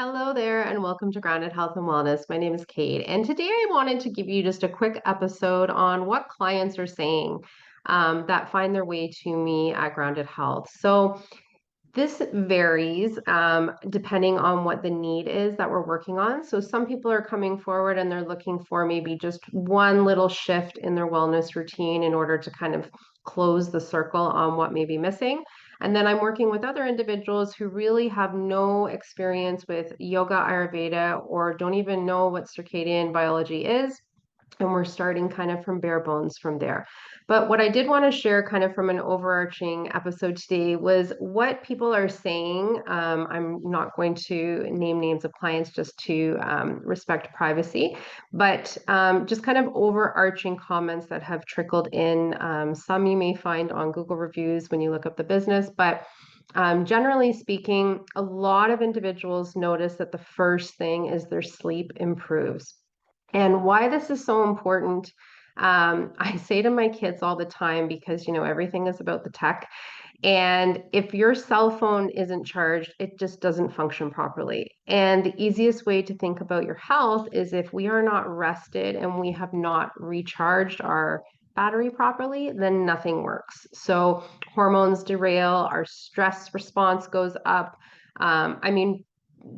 Hello there, and welcome to Grounded Health and Wellness. My name is Kate, and today I wanted to give you just a quick episode on what clients are saying that find their way to me at Grounded Health. So, this varies depending on what the need is that we're working on. So, some people are coming forward and they're looking for maybe just one little shift in their wellness routine in order to kind of close the circle on what may be missing. And then I'm working with other individuals who really have no experience with yoga, Ayurveda, or don't even know what circadian biology is, and we're starting kind of from bare bones from there. But what I did want to share kind of from an overarching episode today was what people are saying. I'm not going to name names of clients just to respect privacy, but just kind of overarching comments that have trickled in. Some you may find on Google reviews when you look up the business, but generally speaking, a lot of individuals notice that the first thing is their sleep improves. And why this is so important, I say to my kids all the time because, everything is about the tech. And if your cell phone isn't charged, it just doesn't function properly. And the easiest way to think about your health is if we are not rested and we have not recharged our battery properly, then nothing works. So hormones derail, our stress response goes up. I mean,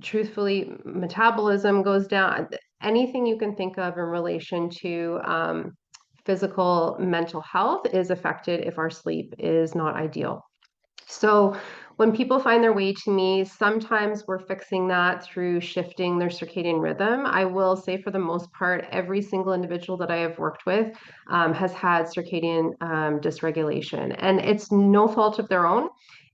truthfully, metabolism goes down. Anything you can think of in relation to physical, mental health is affected if our sleep is not ideal. So when people find their way to me, sometimes we're fixing that through shifting their circadian rhythm. I will say for the most part, every single individual that I have worked with has had circadian dysregulation, and it's no fault of their own.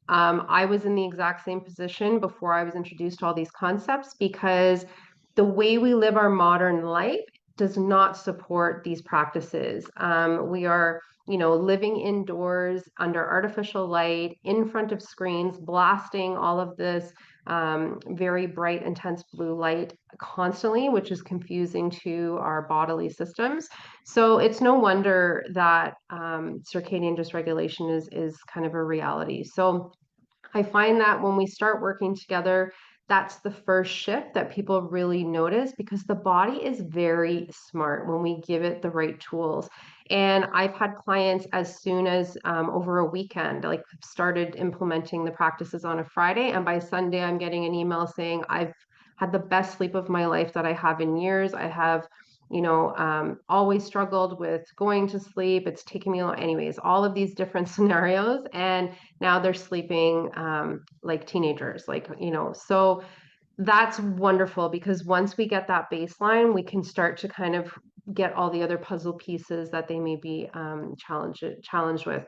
I was in the exact same position before I was introduced to all these concepts because the way we live our modern life does not support these practices. We are, living indoors under artificial light, in front of screens, blasting all of this very bright, intense blue light constantly, which is confusing to our bodily systems. So it's no wonder that circadian dysregulation is kind of a reality. So I find that when we start working together, that's the first shift that people really notice because the body is very smart when we give it the right tools. And I've had clients as soon as over a weekend, like started implementing the practices on a Friday. And by Sunday, I'm getting an email saying, I've had the best sleep of my life that I have in years. I have always struggled with going to sleep. It's taken me a lot, anyways, all of these different scenarios. And now they're sleeping like teenagers, so that's wonderful because once we get that baseline, we can start to kind of get all the other puzzle pieces that they may be challenged with.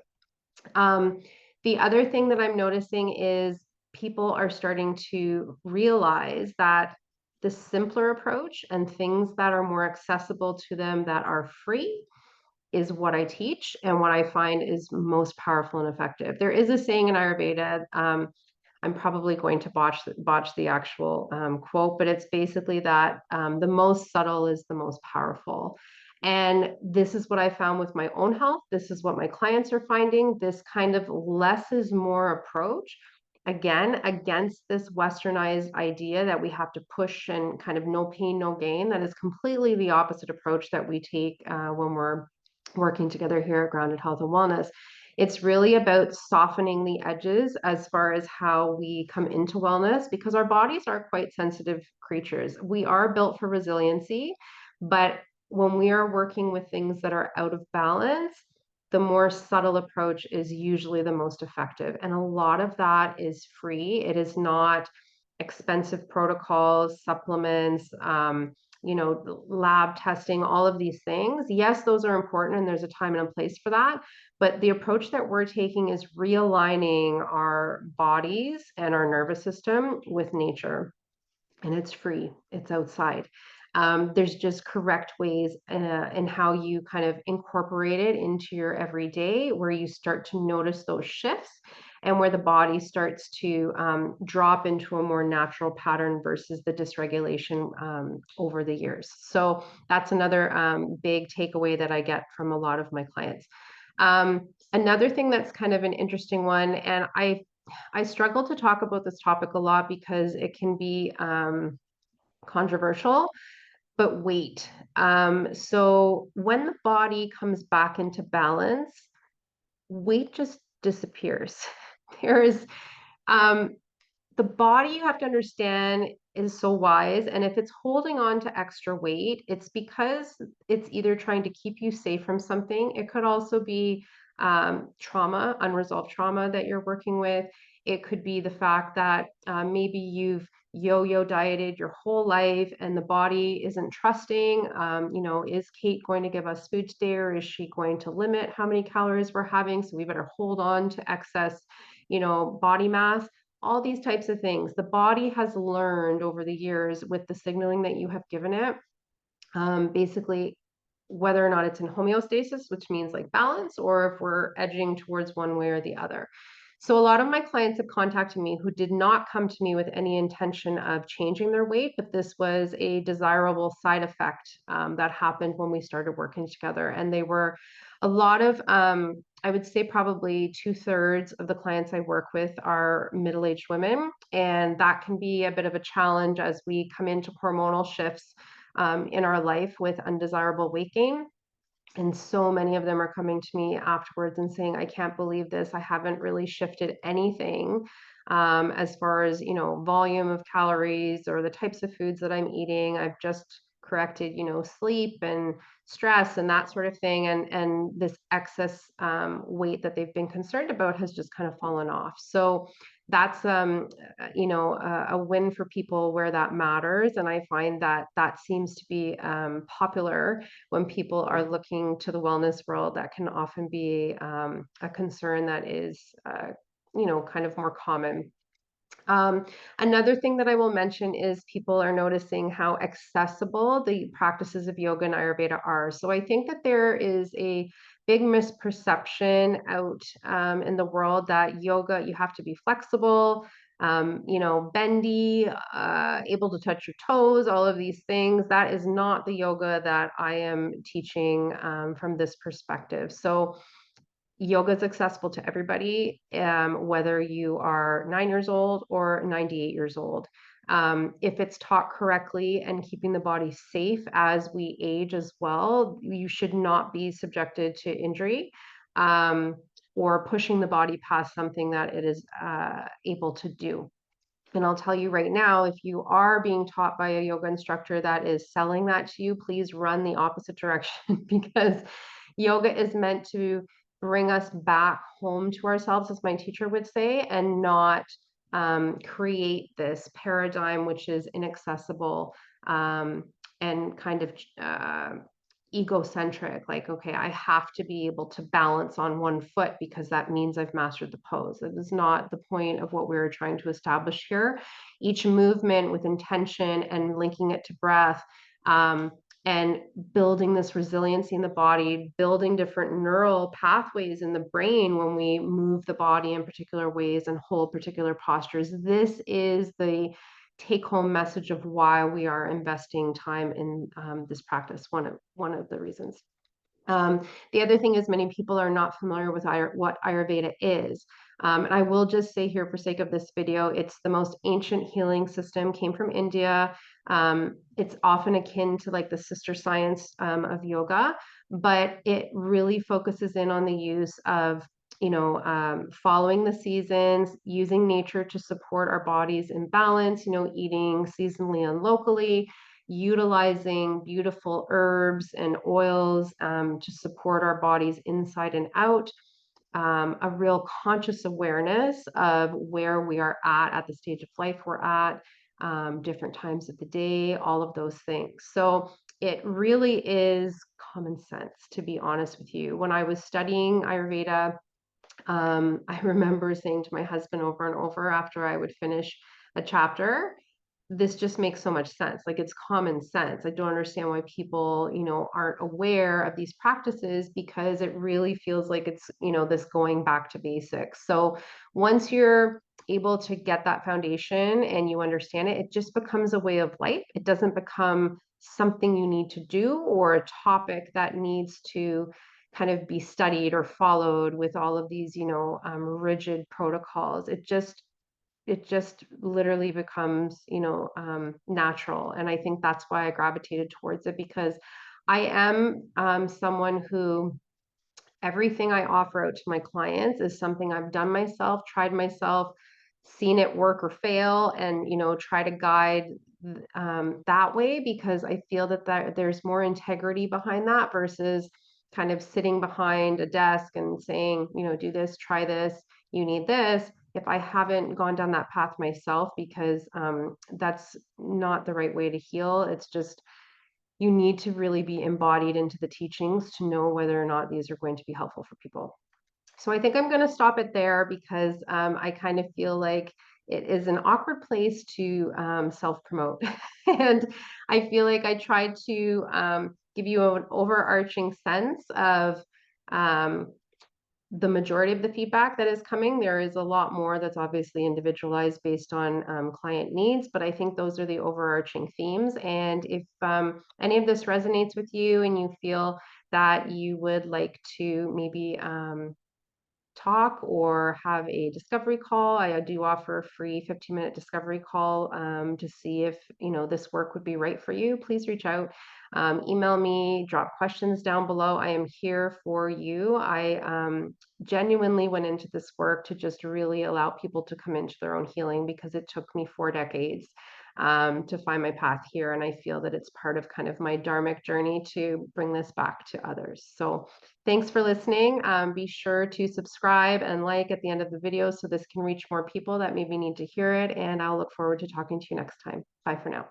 Um, the other thing that I'm noticing is people are starting to realize that the simpler approach and things that are more accessible to them that are free is what I teach and what I find is most powerful and effective. There is a saying in Ayurveda. I'm probably going to botch the actual quote, but it's basically that the most subtle is the most powerful. And this is what I found with my own health. This is what my clients are finding. This kind of less is more approach, again, against this westernized idea that we have to push and kind of no pain, no gain. That is completely the opposite approach that we take when we're working together here at Grounded Health and Wellness. It's really about softening the edges as far as how we come into wellness because our bodies are quite sensitive creatures. We are built for resiliency, but when we are working with things that are out of balance, the more subtle approach is usually the most effective. And a lot of that is free. It is not expensive protocols, supplements, lab testing, all of these things. Yes, those are important and there's a time and a place for that. But the approach that we're taking is realigning our bodies and our nervous system with nature. And it's free, it's outside. There's just correct ways in how you kind of incorporate it into your everyday, where you start to notice those shifts and where the body starts to drop into a more natural pattern versus the dysregulation over the years. So that's another big takeaway that I get from a lot of my clients. Another thing that's kind of an interesting one, and I I struggle to talk about this topic a lot because it can be controversial, but weight. So when the body comes back into balance, weight just disappears. There is um, the body, you have to understand, is so wise. And if it's holding on to extra weight, it's because it's either trying to keep you safe from something. It could also be trauma, unresolved trauma that you're working with. It could be the fact that maybe you've yo-yo dieted your whole life and the body isn't trusting. Is Kate going to give us food today, or is she going to limit how many calories we're having? So we better hold on to excess, body mass. All these types of things. The body has learned over the years with the signaling that you have given it, basically, whether or not it's in homeostasis, which means like balance, or if we're edging towards one way or the other. So a lot of my clients have contacted me who did not come to me with any intention of changing their weight, but this was a desirable side effect that happened when we started working together. And they were a lot of, I would say probably 2/3 of the clients I work with are middle-aged women. And that can be a bit of a challenge as we come into hormonal shifts in our life with undesirable weight gain. And so many of them are coming to me afterwards and saying, I can't believe this. I haven't really shifted anything as far as, volume of calories or the types of foods that I'm eating. I've just corrected, sleep and stress and that sort of thing. And this excess weight that they've been concerned about has just kind of fallen off. So that's a win for people where that matters. And I find that that seems to be popular when people are looking to the wellness world. That can often be a concern that is, kind of more common. Another thing that I will mention is people are noticing how accessible the practices of yoga and Ayurveda are. So I think that there is a big misperception out in the world that yoga, you have to be flexible, bendy, able to touch your toes, all of these things. That is not the yoga that I am teaching from this perspective. So yoga is accessible to everybody, whether you are 9 years old or 98 years old. If it's taught correctly and keeping the body safe as we age as well, you should not be subjected to injury or pushing the body past something that it is able to do. And I'll tell you right now, if you are being taught by a yoga instructor that is selling that to you, please run the opposite direction because yoga is meant to bring us back home to ourselves, as my teacher would say, and not create this paradigm which is inaccessible and kind of egocentric. Like, okay, I have to be able to balance on one foot because that means I've mastered the pose. That is not the point of what we're trying to establish here. Each movement with intention and linking it to breath, and building this resiliency in the body, building different neural pathways in the brain when we move the body in particular ways and hold particular postures. This is the take home message of why we are investing time in this practice. One of the reasons. The other thing is many people are not familiar with what Ayurveda is. And I will just say here for sake of this video, it's the most ancient healing system, came from India. It's often akin to like the sister science of yoga, but it really focuses in on the use of following the seasons, using nature to support our bodies in balance, eating seasonally and locally, utilizing beautiful herbs and oils to support our bodies inside and out, a real conscious awareness of where we are at the stage of life we're at, different times of the day, all of those things. So it really is common sense, to be honest with you. When I was studying Ayurveda, I remember saying to my husband over and over after I would finish a chapter, this just makes so much sense. Like, it's common sense. I don't understand why people, aren't aware of these practices, because it really feels like it's, this going back to basics. So once you're able to get that foundation and you understand it, it just becomes a way of life. It doesn't become something you need to do or a topic that needs to kind of be studied or followed with all of these, rigid protocols. It just literally becomes, natural. And I think that's why I gravitated towards it, because I am someone who everything I offer out to my clients is something I've done myself, tried myself, seen it work or fail, and try to guide that way, because I feel that there's more integrity behind that versus kind of sitting behind a desk and saying, do this, try this, you need this. If I haven't gone down that path myself, because that's not the right way to heal. It's just you need to really be embodied into the teachings to know whether or not these are going to be helpful for people. So I think I'm going to stop it there, because I kind of feel like it is an awkward place to self promote. And I feel like I tried to give you an overarching sense of um, the majority of the feedback that is coming. There is a lot more that's obviously individualized based on client needs, but I think those are the overarching themes. And if any of this resonates with you and you feel that you would like to maybe talk or have a discovery call, I do offer a free 15-minute discovery call to see if this work would be right for you. Please reach out, email me, drop questions down below. I am here for you. I genuinely went into this work to just really allow people to come into their own healing, because it took me 4 decades to find my path here. And I feel that it's part of kind of my dharmic journey to bring this back to others. So thanks for listening. Be sure to subscribe and like at the end of the video so this can reach more people that maybe need to hear it. And I'll look forward to talking to you next time. Bye for now.